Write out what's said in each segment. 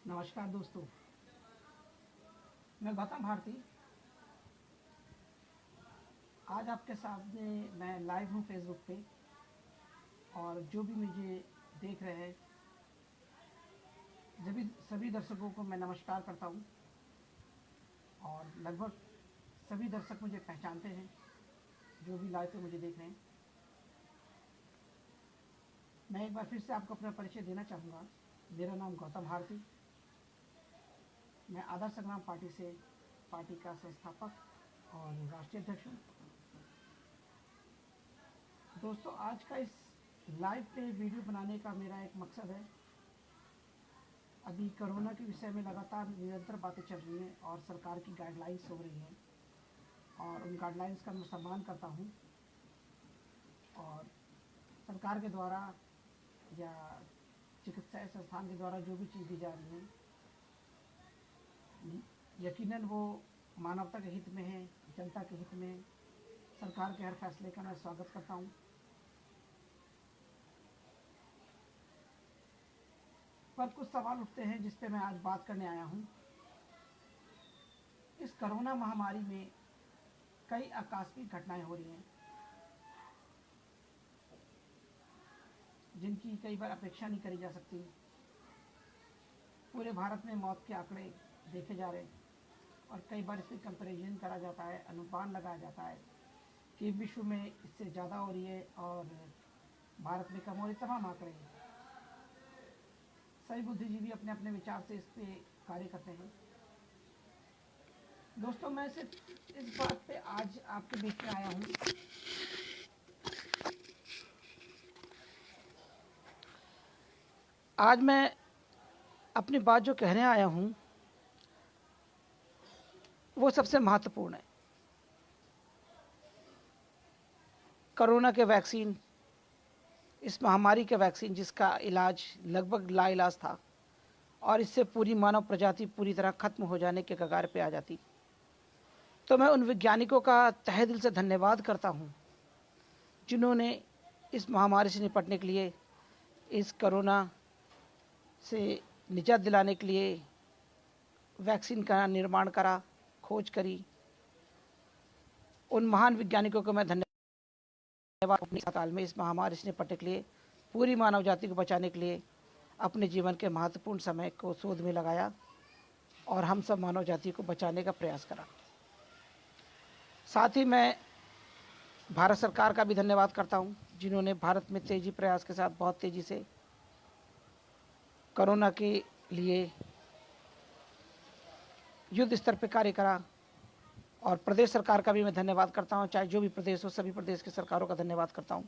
नमस्कार दोस्तों, मैं गौतम भारती। आज आपके सामने मैं लाइव हूँ फेसबुक पे। और जो भी मुझे देख रहे हैं सभी दर्शकों को मैं नमस्कार करता हूँ। और लगभग सभी दर्शक मुझे पहचानते हैं जो भी लाइव पे मुझे देख रहे हैं। मैं एक बार फिर से आपको अपना परिचय देना चाहूँगा। मेरा नाम गौतम भारती। मैं आदर्श संग्राम पार्टी का संस्थापक और राष्ट्रीय अध्यक्ष हूँ। दोस्तों, आज का इस लाइव पे वीडियो बनाने का मेरा एक मकसद है। अभी कोरोना के विषय में लगातार निरंतर बातें चल रही हैं और सरकार की गाइडलाइंस हो रही हैं, और उन गाइडलाइंस का मैं सम्मान करता हूँ। और सरकार के द्वारा या चिकित्सा संस्थान के द्वारा जो भी चीज़ दी जा रही है, यकीनन वो मानवता के हित में है, जनता के हित में। सरकार के हर फैसले का मैं स्वागत करता हूँ। पर कुछ सवाल उठते हैं जिस पे मैं आज बात करने आया हूँ। इस कोरोना महामारी में कई आकस्मिक घटनाएं हो रही हैं जिनकी कई बार अपेक्षा नहीं करी जा सकती। पूरे भारत में मौत के आंकड़े देखे जा रहे हैं और कई बार इससे कंपैरिजन करा जाता है, अनुमान लगाया जाता है कि विश्व में इससे ज़्यादा हो रही है और भारत में कम हो रही। तमाम आंकड़े हैं। सभी बुद्धिजीवी अपने अपने विचार से इस पे कार्य करते हैं। दोस्तों, मैं सिर्फ इस बात पे आज आपके बीच में आया हूँ आज मैं अपनी बात जो कहने आया हूँ वो सबसे महत्वपूर्ण है। कोरोना के वैक्सीन, इस महामारी के वैक्सीन जिसका इलाज लगभग लाइलाज था और इससे पूरी मानव प्रजाति पूरी तरह खत्म हो जाने के कगार पे आ जाती। तो मैं उन वैज्ञानिकों का तहे दिल से धन्यवाद करता हूँ जिन्होंने इस महामारी से निपटने के लिए, इस कोरोना से निजात दिलाने के लिए वैक्सीन का निर्माण करा, खोज करी। उन महान वैज्ञानिकों को मैं धन्यवाद। अपने काल में इस महामारी से निपटने के लिए, पूरी मानव जाति को बचाने के लिए अपने जीवन के महत्वपूर्ण समय को शोध में लगाया और हम सब मानव जाति को बचाने का प्रयास करा। साथ ही मैं भारत सरकार का भी धन्यवाद करता हूं जिन्होंने भारत में तेजी प्रयास के साथ बहुत तेजी से कोरोना के लिए युद्ध स्तर पर कार्य करा। और प्रदेश सरकार का भी मैं धन्यवाद करता हूं, चाहे जो भी प्रदेश हो, सभी प्रदेश की सरकारों का धन्यवाद करता हूं।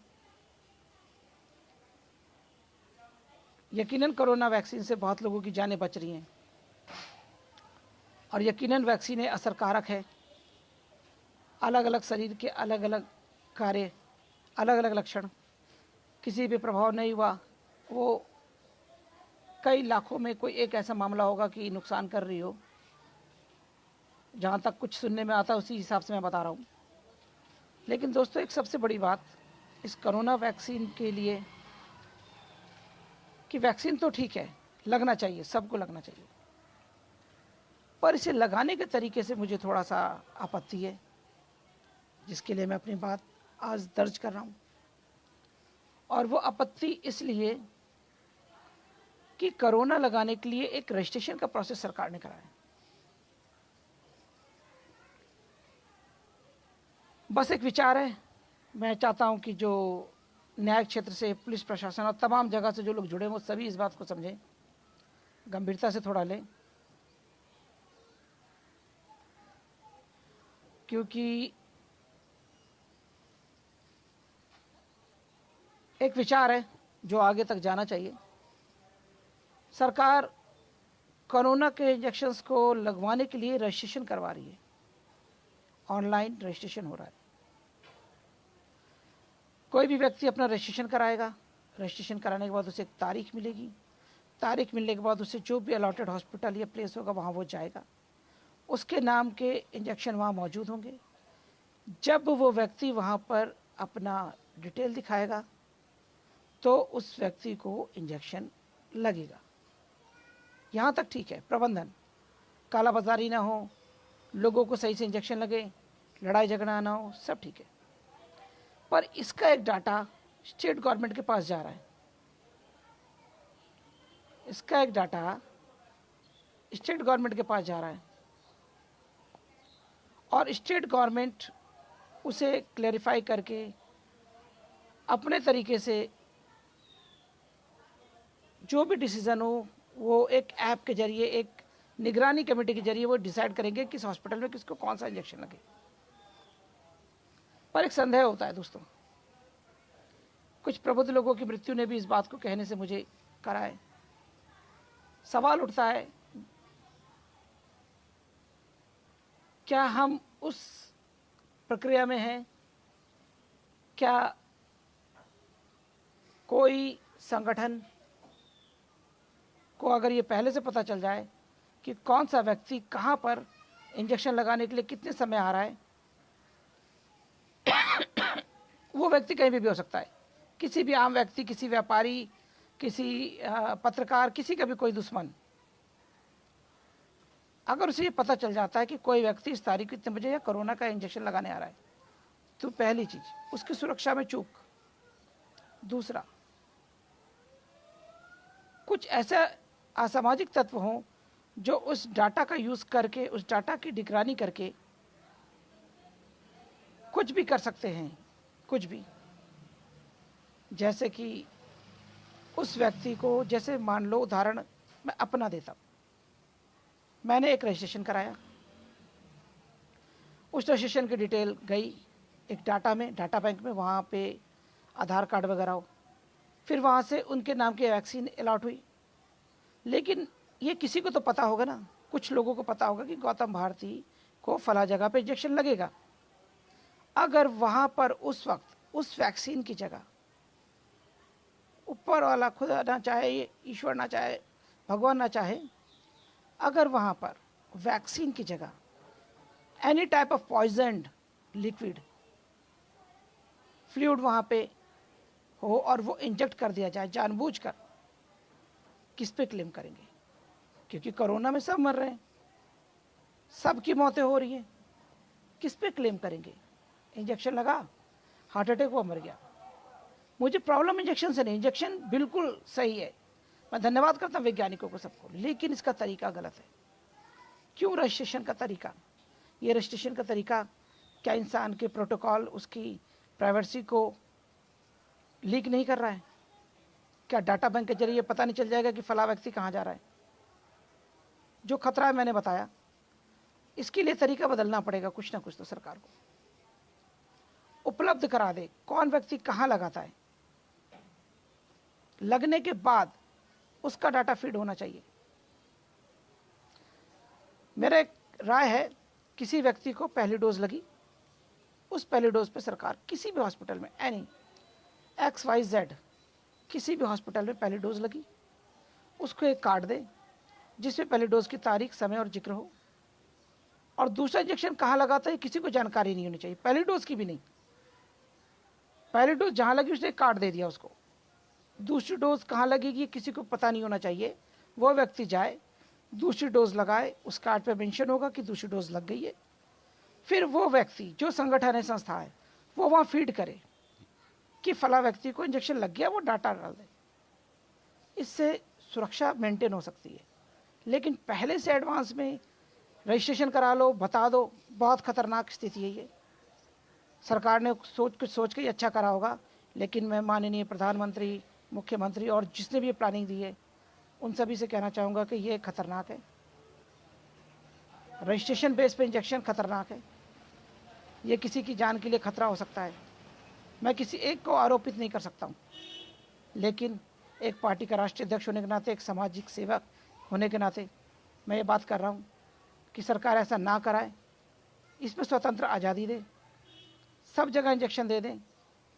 यकीनन कोरोना वैक्सीन से बहुत लोगों की जानें बच रही हैं और यकीनन वैक्सीन असरकारक है। अलग अलग शरीर के अलग अलग कार्य, अलग अलग लक्षण, किसी भी प्रभाव नहीं हुआ। वो कई लाखों में कोई एक ऐसा मामला होगा कि नुकसान कर रही हो। जहाँ तक कुछ सुनने में आता है उसी हिसाब से मैं बता रहा हूँ। लेकिन दोस्तों, एक सबसे बड़ी बात इस कोरोना वैक्सीन के लिए कि वैक्सीन तो ठीक है, लगना चाहिए, सबको लगना चाहिए, पर इसे लगाने के तरीके से मुझे थोड़ा सा आपत्ति है, जिसके लिए मैं अपनी बात आज दर्ज कर रहा हूँ। और वो आपत्ति इसलिए कि कोरोना लगाने के लिए एक रजिस्ट्रेशन का प्रोसेस सरकार ने कराया। बस एक विचार है। मैं चाहता हूं कि जो न्यायिक क्षेत्र से, पुलिस प्रशासन और तमाम जगह से जो लोग जुड़े हैं वो सभी इस बात को समझें, गंभीरता से थोड़ा लें, क्योंकि एक विचार है जो आगे तक जाना चाहिए। सरकार कोरोना के इंजेक्शंस को लगवाने के लिए रजिस्ट्रेशन करवा रही है। ऑनलाइन रजिस्ट्रेशन हो रहा है। कोई भी व्यक्ति अपना रजिस्ट्रेशन कराएगा। रजिस्ट्रेशन कराने के बाद उसे एक तारीख मिलेगी। तारीख मिलने के बाद उसे जो भी अलॉटेड हॉस्पिटल या प्लेस होगा वहाँ वो जाएगा। उसके नाम के इंजेक्शन वहाँ मौजूद होंगे। जब वो व्यक्ति वहाँ पर अपना डिटेल दिखाएगा तो उस व्यक्ति को इंजेक्शन लगेगा। यहाँ तक ठीक है, प्रबंधन, कालाबाजारी ना हो, लोगों को सही से इंजेक्शन लगे, लड़ाई झगड़ा ना हो, सब ठीक है। पर इसका एक डाटा स्टेट गवर्नमेंट के पास जा रहा है, इसका एक डाटा स्टेट गवर्नमेंट के पास जा रहा है और स्टेट गवर्नमेंट उसे क्लैरिफाई करके अपने तरीके से जो भी डिसीज़न हो वो एक ऐप के जरिए, एक निगरानी कमेटी के जरिए वो डिसाइड करेंगे किस हॉस्पिटल में किसको कौन सा इंजेक्शन लगे। पर एक संदेह होता है दोस्तों, कुछ प्रबुद्ध लोगों की मृत्यु ने भी इस बात को कहने से मुझे करा है। सवाल उठता है, क्या हम उस प्रक्रिया में हैं? क्या कोई संगठन को अगर ये पहले से पता चल जाए कि कौन सा व्यक्ति कहाँ पर इंजेक्शन लगाने के लिए कितने समय आ रहा है, वो व्यक्ति कहीं भी हो सकता है, किसी भी आम व्यक्ति, किसी व्यापारी, किसी पत्रकार, किसी का भी कोई दुश्मन, अगर उसे ये पता चल जाता है कि कोई व्यक्ति इस तारीख को इतने बजे या कोरोना का इंजेक्शन लगाने आ रहा है, तो पहली चीज उसकी सुरक्षा में चूक। दूसरा, कुछ ऐसे असामाजिक तत्व हों जो उस डाटा का यूज करके, उस डाटा की निगरानी करके कुछ भी कर सकते हैं, कुछ भी। जैसे कि उस व्यक्ति को, जैसे मान लो उदाहरण मैं अपना देता हूं, मैंने एक रजिस्ट्रेशन कराया, उस रजिस्ट्रेशन की डिटेल गई एक डाटा में, डाटा बैंक में, वहाँ पे आधार कार्ड वगैरह हो, फिर वहाँ से उनके नाम की वैक्सीन अलॉट हुई। लेकिन ये किसी को तो पता होगा ना, कुछ लोगों को पता होगा कि गौतम भारती को फला जगह पे इंजेक्शन लगेगा। अगर वहाँ पर उस वक्त उस वैक्सीन की जगह, ऊपर वाला खुदा ना चाहे, ईश्वर ना चाहे, भगवान ना चाहे, अगर वहाँ पर वैक्सीन की जगह any type of poisoned liquid fluid वहाँ पे हो और वो इंजेक्ट कर दिया जाए जानबूझकर, किस पे क्लेम करेंगे? क्योंकि कोरोना में सब मर रहे हैं, सबकी मौतें हो रही हैं, किस पे क्लेम करेंगे? इंजेक्शन लगा, हार्ट अटैक हुआ, मर गया। मुझे प्रॉब्लम इंजेक्शन से नहीं, इंजेक्शन बिल्कुल सही है, मैं धन्यवाद करता हूँ वैज्ञानिकों को, सबको, लेकिन इसका तरीका गलत है। क्यों रजिस्ट्रेशन का तरीका? ये रजिस्ट्रेशन का तरीका क्या इंसान के प्रोटोकॉल, उसकी प्राइवेसी को लीक नहीं कर रहा है? क्या डाटा बैंक के जरिए पता नहीं चल जाएगा कि फला व्यक्ति कहाँ जा रहा है? जो खतरा है मैंने बताया, इसके लिए तरीका बदलना पड़ेगा कुछ ना कुछ तो सरकार को, उपलब्ध करा दे कौन व्यक्ति कहाँ लगाता है, लगने के बाद उसका डाटा फीड होना चाहिए। मेरा एक राय है, किसी व्यक्ति को पहली डोज लगी, उस पहली डोज पे सरकार किसी भी हॉस्पिटल में, एनी XYZ किसी भी हॉस्पिटल में पहली डोज लगी, उसको एक कार्ड दे जिसमें पहली डोज की तारीख, समय और जिक्र हो, और दूसरा इंजेक्शन कहाँ लगाता है किसी को जानकारी नहीं होनी चाहिए, पहली डोज की भी नहीं। पहली डोज जहाँ लगी उसने एक कार्ड दे दिया उसको, दूसरी डोज कहाँ लगेगी किसी को पता नहीं होना चाहिए। वो व्यक्ति जाए, दूसरी डोज लगाए, उस कार्ड पे मेंशन होगा कि दूसरी डोज लग गई है। फिर वो व्यक्ति, जो संगठन है, संस्था है, वो वहाँ फीड करे कि फला व्यक्ति को इंजेक्शन लग गया, वो डाटा डाल दे। इससे सुरक्षा मेंटेन हो सकती है। लेकिन पहले से एडवांस में रजिस्ट्रेशन करा लो, बता दो, बहुत खतरनाक स्थिति है ये। सरकार ने कुछ सोच के ही अच्छा करा होगा, लेकिन मैं माननीय प्रधानमंत्री, मुख्यमंत्री और जिसने भी ये प्लानिंग दी है, उन सभी से कहना चाहूँगा कि ये खतरनाक है। रजिस्ट्रेशन बेस पे इंजेक्शन खतरनाक है, ये किसी की जान के लिए खतरा हो सकता है। मैं किसी एक को आरोपित नहीं कर सकता हूँ, लेकिन एक पार्टी का राष्ट्रीय अध्यक्ष होने के नाते, एक सामाजिक सेवक होने के नाते मैं ये बात कर रहा हूँ कि सरकार ऐसा ना कराए, इसमें स्वतंत्र आज़ादी दे, सब जगह इंजेक्शन दे दें,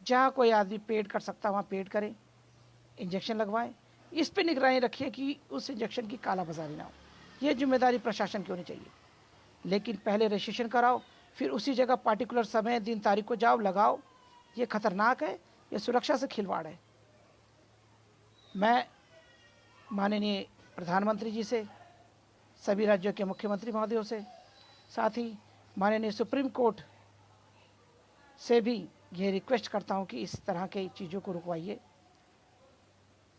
जहाँ कोई आदमी पेड कर सकता वहाँ पेड करे, इंजेक्शन लगवाएं। इस पे निगरानी रखिए कि उस इंजेक्शन की कालाबाजारी ना हो। ये जिम्मेदारी प्रशासन की होनी चाहिए। लेकिन पहले रजिस्ट्रेशन कराओ, फिर उसी जगह पार्टिकुलर समय, दिन, तारीख को जाओ, लगाओ, ये खतरनाक है, ये सुरक्षा से खिलवाड़ है। मैं माननीय प्रधानमंत्री जी से, सभी राज्यों के मुख्यमंत्री महोदयों से, साथ ही माननीय सुप्रीम कोर्ट से भी ये रिक्वेस्ट करता हूँ कि इस तरह के चीज़ों को रुकवाइए,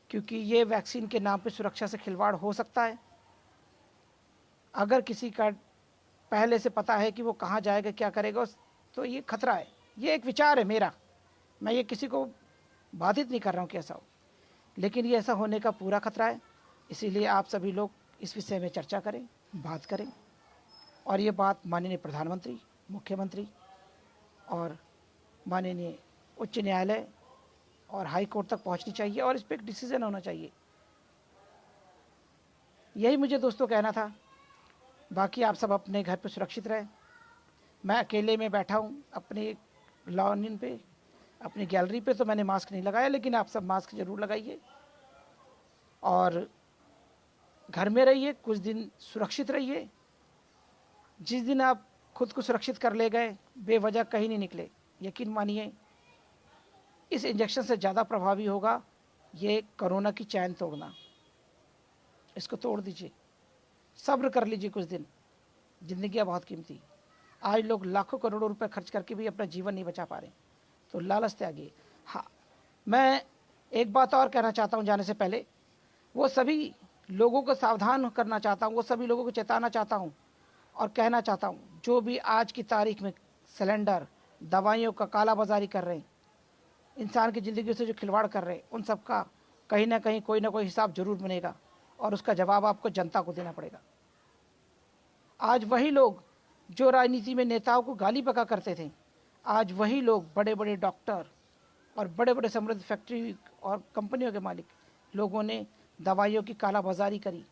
क्योंकि ये वैक्सीन के नाम पे सुरक्षा से खिलवाड़ हो सकता है। अगर किसी का पहले से पता है कि वो कहाँ जाएगा, क्या करेगा, तो ये खतरा है। ये एक विचार है मेरा, मैं ये किसी को बाधित नहीं कर रहा हूँ कि ऐसा हो, लेकिन ये ऐसा होने का पूरा खतरा है। इसीलिए आप सभी लोग इस विषय में चर्चा करें, बात करें, और ये बात माननीय प्रधानमंत्री, मुख्यमंत्री और माननीय उच्च न्यायालय और हाई कोर्ट तक पहुंचनी चाहिए और इस पर एक डिसीजन होना चाहिए। यही मुझे दोस्तों कहना था। बाकी आप सब अपने घर पे सुरक्षित रहें। मैं अकेले में बैठा हूँ अपने लॉन पे, अपनी गैलरी पे, तो मैंने मास्क नहीं लगाया, लेकिन आप सब मास्क ज़रूर लगाइए और घर में रहिए, कुछ दिन सुरक्षित रहिए। जिस दिन आप खुद को सुरक्षित कर ले गए, बेवजह कहीं नहीं निकले, यकीन मानिए इस इंजेक्शन से ज़्यादा प्रभावी होगा ये कोरोना की चैन तोड़ना। इसको तोड़ दीजिए, सब्र कर लीजिए कुछ दिन, ज़िंदगी बहुत कीमती। आज लोग लाखों करोड़ों रुपए खर्च करके भी अपना जीवन नहीं बचा पा रहे, तो लालच त्यागिए। हाँ, मैं एक बात और कहना चाहता हूँ जाने से पहले, वो सभी लोगों को सावधान करना चाहता हूँ, वो सभी लोगों को चेताना चाहता हूँ और कहना चाहता हूँ, जो भी आज की तारीख में सिलेंडर, दवाइयों का काला बाजारी कर रहे हैं, इंसान की ज़िंदगी से जो खिलवाड़ कर रहे हैं, उन सब का कहीं ना कहीं कोई ना कोई हिसाब जरूर बनेगा और उसका जवाब आपको जनता को देना पड़ेगा। आज वही लोग जो राजनीति में नेताओं को गाली बका करते थे, आज वही लोग बड़े बड़े डॉक्टर और बड़े बड़े समृद्ध फैक्ट्री और कंपनियों के मालिक लोगों ने दवाइयों की कालाबाजारी करी।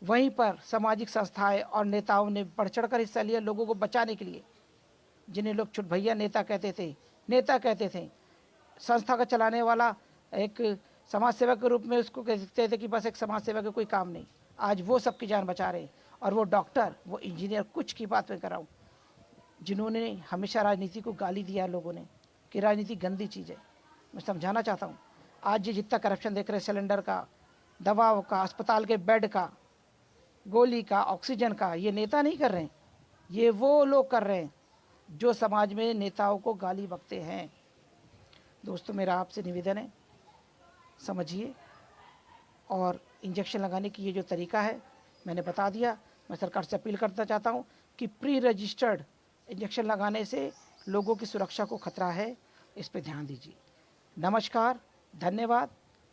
वहीं पर सामाजिक संस्थाएं और नेताओं ने बढ़ चढ़कर हिस्सा लिया लोगों को बचाने के लिए, जिन्हें लोग छुट भैया नेता कहते थे। संस्था का चलाने वाला एक समाज सेवक के रूप में उसको कहते थे कि बस एक समाज सेवक का कोई काम नहीं। आज वो सबकी जान बचा रहे हैं, और वो डॉक्टर, वो इंजीनियर, कुछ की बात मैं कर रहा हूँ, जिन्होंने हमेशा राजनीति को गाली दिया लोगों ने कि राजनीति गंदी चीज़ है। मैं समझाना चाहता हूँ, आज ये जितना करप्शन देख रहे हैं, सिलेंडर का, दवाओं का, अस्पताल के बेड का, गोली का, ऑक्सीजन का, ये नेता नहीं कर रहे हैं, ये वो लोग कर रहे हैं जो समाज में नेताओं को गाली बकते हैं। दोस्तों, मेरा आपसे निवेदन है, समझिए, और इंजेक्शन लगाने की ये जो तरीका है मैंने बता दिया। मैं सरकार से अपील करना चाहता हूँ कि प्री रजिस्टर्ड इंजेक्शन लगाने से लोगों की सुरक्षा को खतरा है, इस पर ध्यान दीजिए। नमस्कार, धन्यवाद,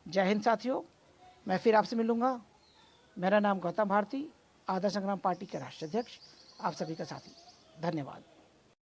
जय हिंद साथियों। मैं फिर आपसे मिलूँगा। मेरा नाम गौतम भारती, आदर्श संग्राम पार्टी के राष्ट्रीय अध्यक्ष, आप सभी का साथी। धन्यवाद।